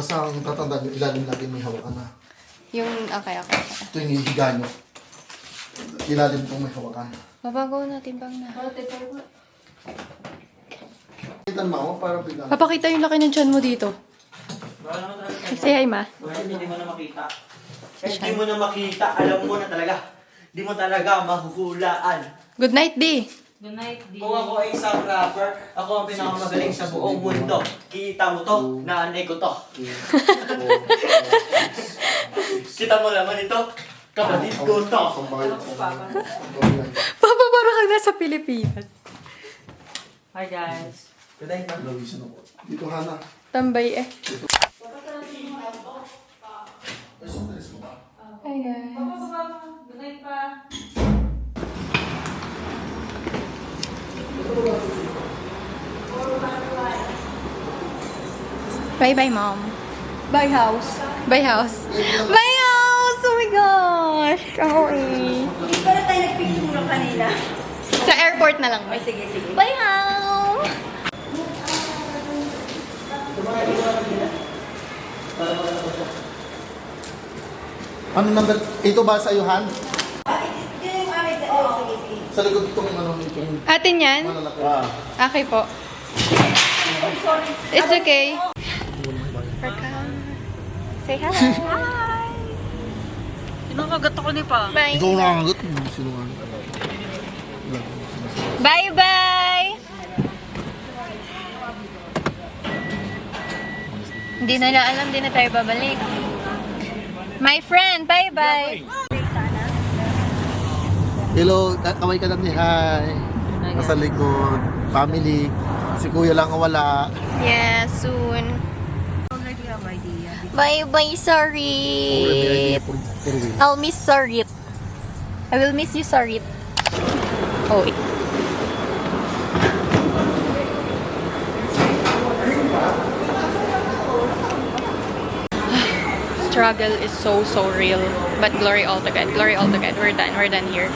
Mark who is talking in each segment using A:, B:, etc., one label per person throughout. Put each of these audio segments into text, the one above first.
A: Basta ang tatandaan nyo, ilalim lagi may hawakan na.
B: Yung, okay.
A: Ito yung hihiga nyo. Ilalim itong may hawakan.
B: Mabagaw natin bang na.
A: Kita mo para biglang.
B: Papakita yung laki ng tiyan mo dito. Say hi, ma.
C: Hindi mo na makita. Hindi mo na makita. Alam mo na talaga. Hindi mo talaga mahuhulaan.
B: Good night, D.
D: Good night, D.
C: Kung ako ay isang rapper, ako ang pinakamagaling sa buong mundo. Kita mo to, naanay ko to. Kita mo naman ito, kapatid ko to.
B: Papa, parang kang nasa Pilipinas.
D: Hi, guys.
C: Good night, ma'am.
A: Dito, Hana.
B: Tambay eh. Hi, guys.
D: Good night pa.
B: Bye-bye, mom. Bye, house. Bye, house. Bye, house! Oh my gosh! Okay.
E: Hindi pala tayo nagpicture kanina.
B: Sa airport na lang.
E: Ay, sige.
B: Bye, house!
A: Ano number? Ito ba sa iyo, Han?
E: Ito yung amin. Sige.
A: Sa likod itong ano nito.
B: Atin yan?
A: Malalaki.
B: Okay po. It's okay. Welcome. Say hi. Hi.
D: Pinakagat ako ni pa.
B: Bye.
A: Ikaw nakagat. Sino nga?
B: Bye-bye! Hindi nila alam, di na tayo babalik. My friend, bye-bye!
A: Hello, kaway ka lang ni Hi. Nasa likod. Family. Si Kuya lang ang wala.
B: Yeah, soon.
E: Already have idea.
B: Bye-bye, Sarit! I'll miss Sarit. I will miss you, Sarit. Oh, wait. Struggle is so real. But glory all to God. Glory all to God. We're done. We're done here.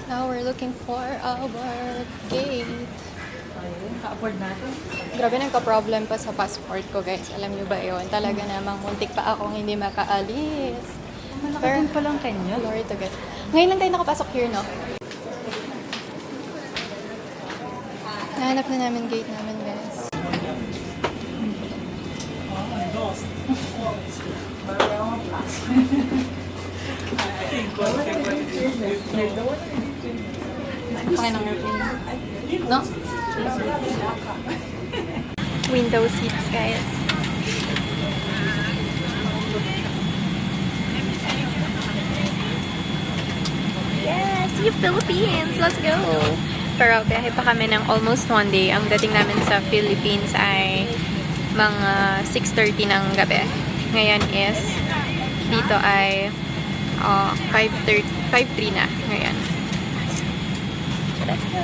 B: Now we're looking for our gate.
D: Ka-afford natin.
B: Grabe, nagka-problem pa sa passport ko, guys. Alam niyo ba yun? Talaga namang muntik pa akong hindi makaalis.
D: Malaki pa lang Kenya.
B: Glory to God. Ngayon lang tayo nakapasok here, no? Nahanap na namin gate namin, guys. Okay ng airplane. No? Window seats, guys. Yes! See you, Philippines! Let's go! Pero biyahe pa kami ng almost one day. Ang dating namin sa Philippines ay mga 6:30 ng gabi. Ngayon is dito ay 5:3 na ngayon. So let's go!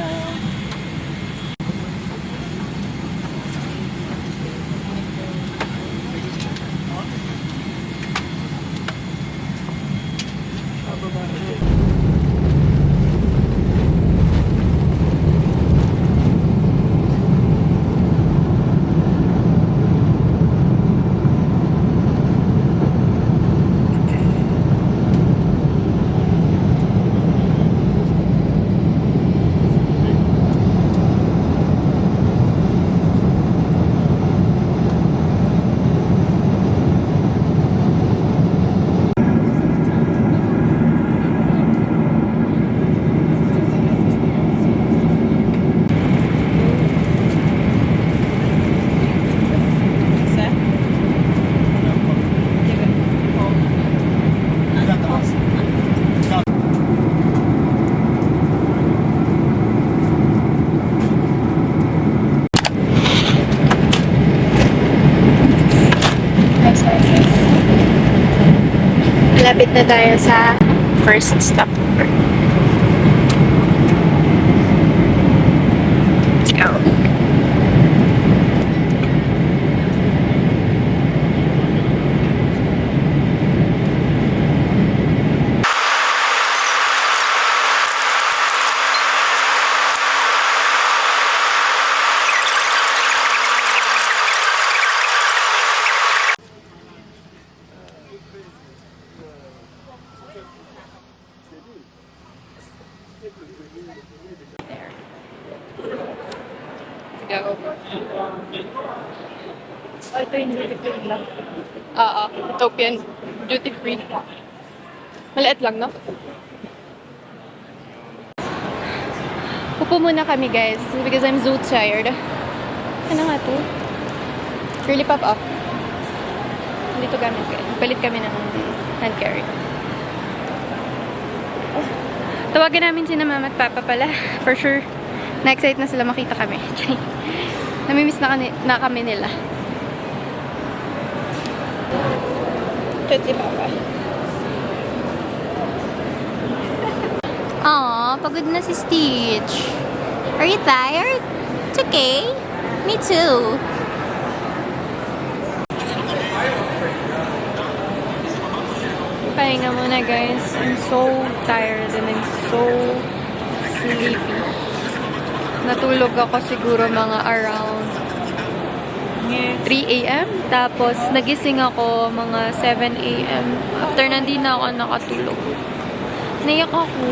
B: Malapit na tayo sa first stop. Let's go. go.
D: Ito yung duty free lang.
B: Oo, Ethiopian duty free. Maliit lang, no? Upo muna kami, guys, because I'm so tired. Ano nga to? Curly pop up. Dito gamit ko. Palit kami ng hand carry. Tawagan namin si Mama at Papa pala. For sure. Na-excite na sila makita kami. Namimiss na kami nila. Ito si Papa. Aw, pagod na si Stitch. Are you tired? It's okay. Me too. Pahinga muna, guys. I'm so tired and I'm so sleepy. Natulog ako siguro mga around 3 a.m. Tapos nagising ako mga 7 a.m. After nandi na ako nakatulog. Naiyak ako.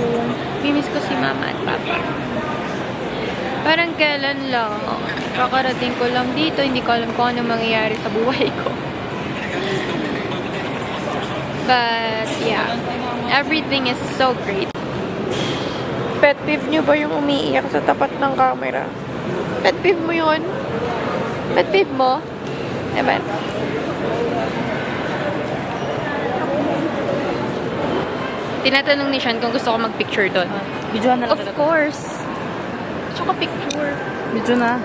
B: Mimiss ko si Mama at Papa. Parang kailan lang. Kakarating ko lang dito. Hindi ko alam kung ano mangyayari sa buhay ko. But, yeah. Everything is so great. Pet peeve nyo ba yung umiiyak sa tapat ng camera? Pet peeve mo yun? Pet peeve mo? Diba? Tinatanong ni Sean kung gusto ko mag-picture doon.
D: Videohan na lang
B: Of
D: talaga.
B: course. Gusto ko picture.
D: Video na.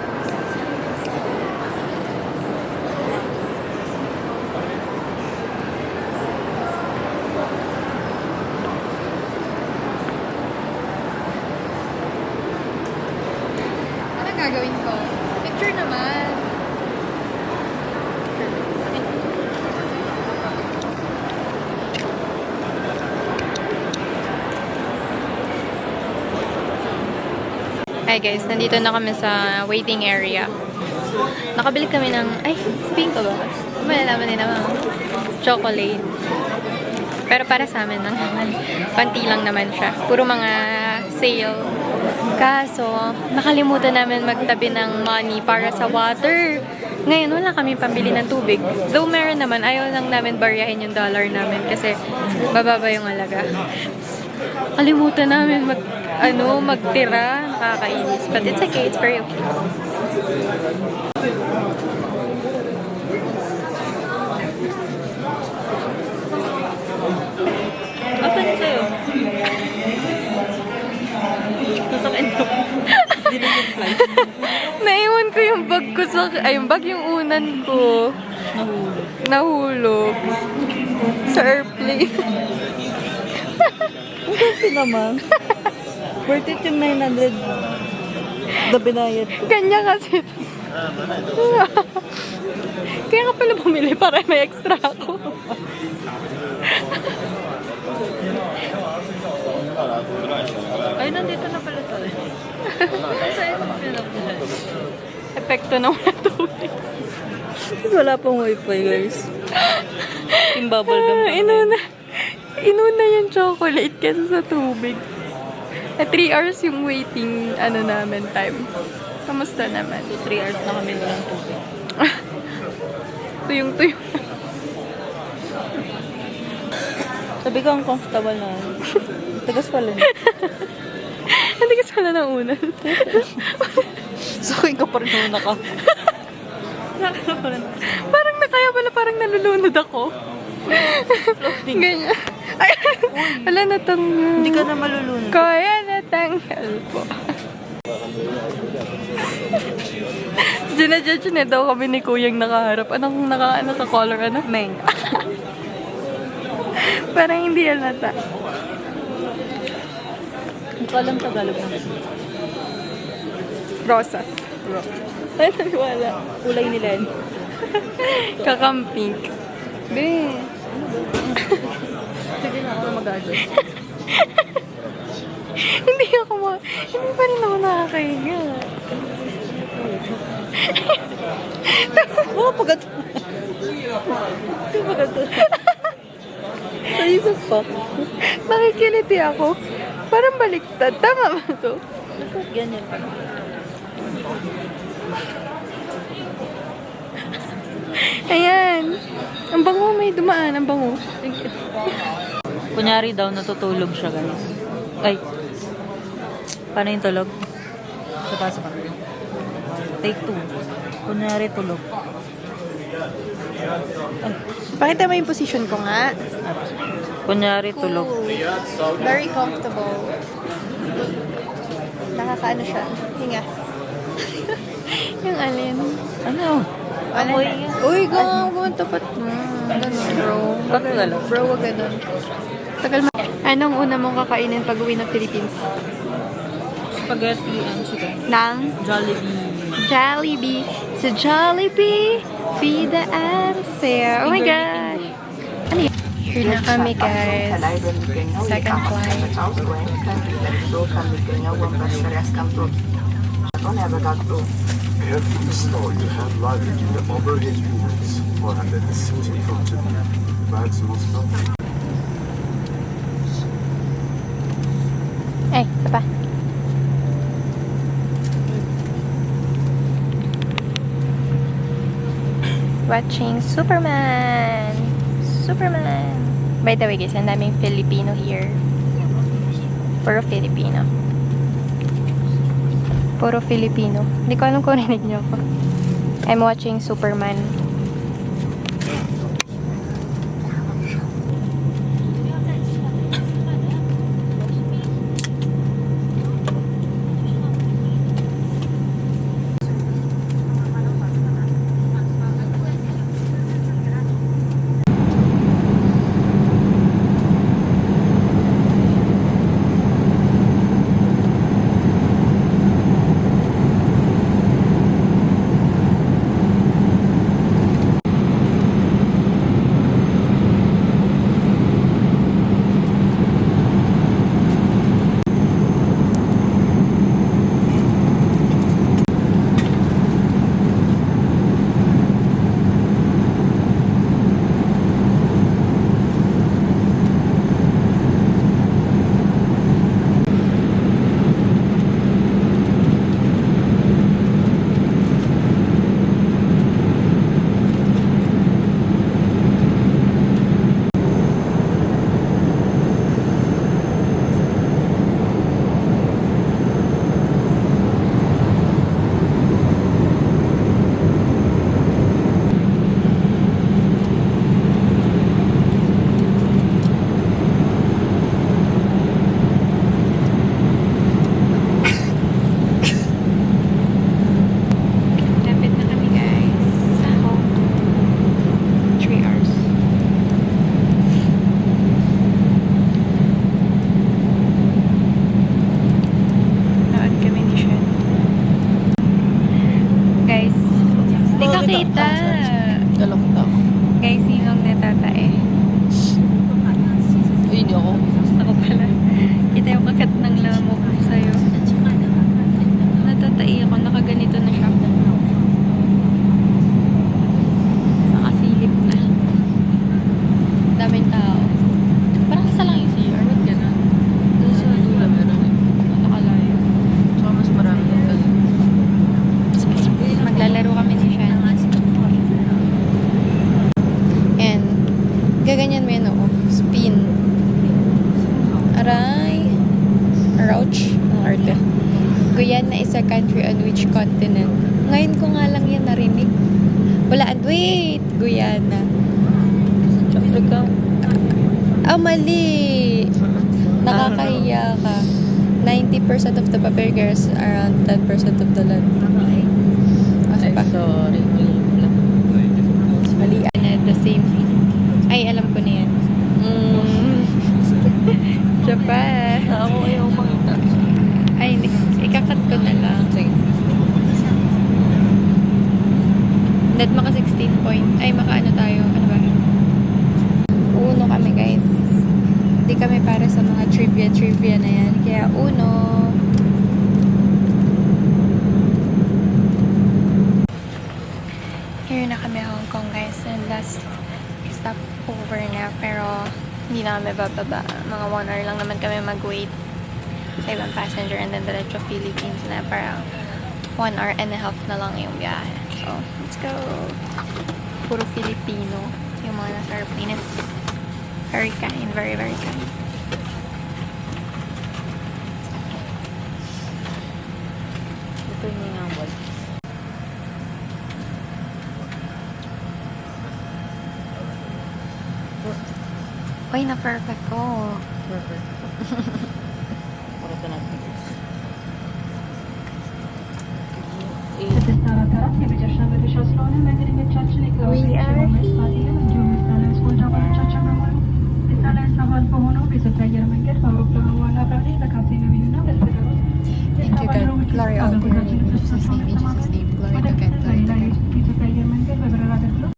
B: Ano gagawin ko? Picture naman. Hi guys, nandito na kami sa waiting area. Nakabili kami ng... Ay, sabihin ko ba? Malalaman din naman. Chocolate. Pero para sa amin lang naman. Panti lang naman siya. Puro mga sale. Kaso, nakalimutan namin magtabi ng money para sa water. Ngayon, wala kami pambili ng tubig. Though meron naman, ayaw lang namin baryahin yung dollar namin kasi bababa yung alaga. Kalimutan namin magtira. Nakakainis. But it's okay. It's very okay.
D: Asan yun sa'yo? Tusakin ko. Hindi na yung flight.
B: Naiwan ko yung bag ko sa... Ay, yung bag yung unan ko.
D: Nahulog.
B: Nahulog. Sa airplane.
D: Ang kasi naman. Worth it yung 900 na binayad ko.
B: Kanya kasi. Kaya ka pala bumili para may extra ako.
D: Ay, nandito na pala to eh. Saan yung pinapalad?
B: Epekto na wala tubig.
D: Wala pang wifi, guys. Yung bubble gum.
B: Inuna yung chocolate kesa sa tubig. 3 hours yung waiting namin time. Kamusta naman?
D: So, 3 hours na kami walang tubig.
B: Tuyong-tuyong.
D: Sabi ko, ang comfortable na. Tagas pala niya.
B: Hindi kasi wala ng unan.
D: So, ikaw pa rin muna ka.
B: Parang nakaya pala, parang nalulunod ako. Ganyan. Ay, wala natanggal.
D: Hindi ka na malulunod.
B: Kaya natanggal po. Ginajudge na daw kami ni Kuyang nakaharap. Anong sa color, Meng. Parang hindi halata.
D: Hindi ko alam Tagalog na.
B: Rosas. Ay, naniwala.
D: Kulay nila yan.
B: Kakampink. Be.
D: Sige na ako na mag-adjust.
B: Hindi pa rin ako nakakahiga.
D: Oo, pagato. Pagato. Sa Jesus pa.
B: Nakikiliti ako. Parang baliktad. Tama ba ito?
D: Ganyan pa.
B: Ayan. Ang bango, may dumaan. Ang bango.
D: Kunyari daw, natutulog siya, guys. Ay. Paano yung tulog? Sa pa. Take 2. Kunyari, tulog.
B: Pakita mo yung position ko nga.
D: Kunyari, tulog.
B: Very comfortable. Nakakaano siya. Hinga. Yung alin.
D: Ano?
B: Amoy. Uy, gawang tapat mo. Ganun, bro.
D: Ba't gano'n?
B: Bro, wag ganun. Tagal mo. Anong una mong kakainin pag uwi ng Philippines?
D: Spaghetti and chicken.
B: Nang
D: Jollibee.
B: Jollibee. Sa Jollibee, be the answer. Oh my God. Ano yun? Here na kami, guys. Second flight.
F: Every store you have luggage in the overhead bins, 460 from Japan. Bags will stop.
B: Eh, isa pa. Watching Superman. Superman. By the way, guys, ang daming Filipino here. Puro Filipino. Puro Filipino. Hindi ko alam kung rinig niyo ako. I'm watching Superman. Kita.
D: Galok daw.
B: Guys, sinong natatae?
D: Uy, hindi ako.
B: Ako pala. Kita yung kakat ng lamok ko sa'yo. Natatai ako. Nakaganito na siya. Nakasilip na. Daming tao. Parang isa lang yung CR. Ba't ganun?
D: Doon sa Lula meron eh.
B: Nakalayo.
D: Tsaka mas marami yung kasi.
B: Maglalaro kami ni Shan. And, gaganyan mo yun ako. Spin. Aray. Ouch. Ang arte. Guyana is a country on which continent? Ngayon ko nga lang yan narinig. Wala. Wait! Guyana.
D: Africa.
B: Ah, mali! Nakakahiya ka. 90% of the papagers around 10% of the land. Asa pa?
D: Sorry.
B: Mali. The same. Ay, alam ko na yan. Siya pa.
D: Ako ayaw makita.
B: Ay, hindi. Ikakat ko na lang.
D: Sige.
B: Net maka 16 point. Ay, maka ano tayo. Ano ba? Uno kami, guys. Hindi kami para sa mga trivia na yan. Kaya, uno. Here na kami, Hong Kong, guys. And last stop over na. Pero, hindi na kami bababa. Mga 1 hour lang naman kami mag-wait sa ibang passenger. And then, diretso Philippines na. Para 1 hour and a half na lang yung biyahe. So, let's go. Puro Filipino yung mga nasa airplane. Very kind. Very, very kind.
D: Ito yung mga walls.
B: Uy, na-perfect ko.
D: Perfect. Pakita natin.
B: We are Thank you, God. Glory all to your name. In Jesus' name,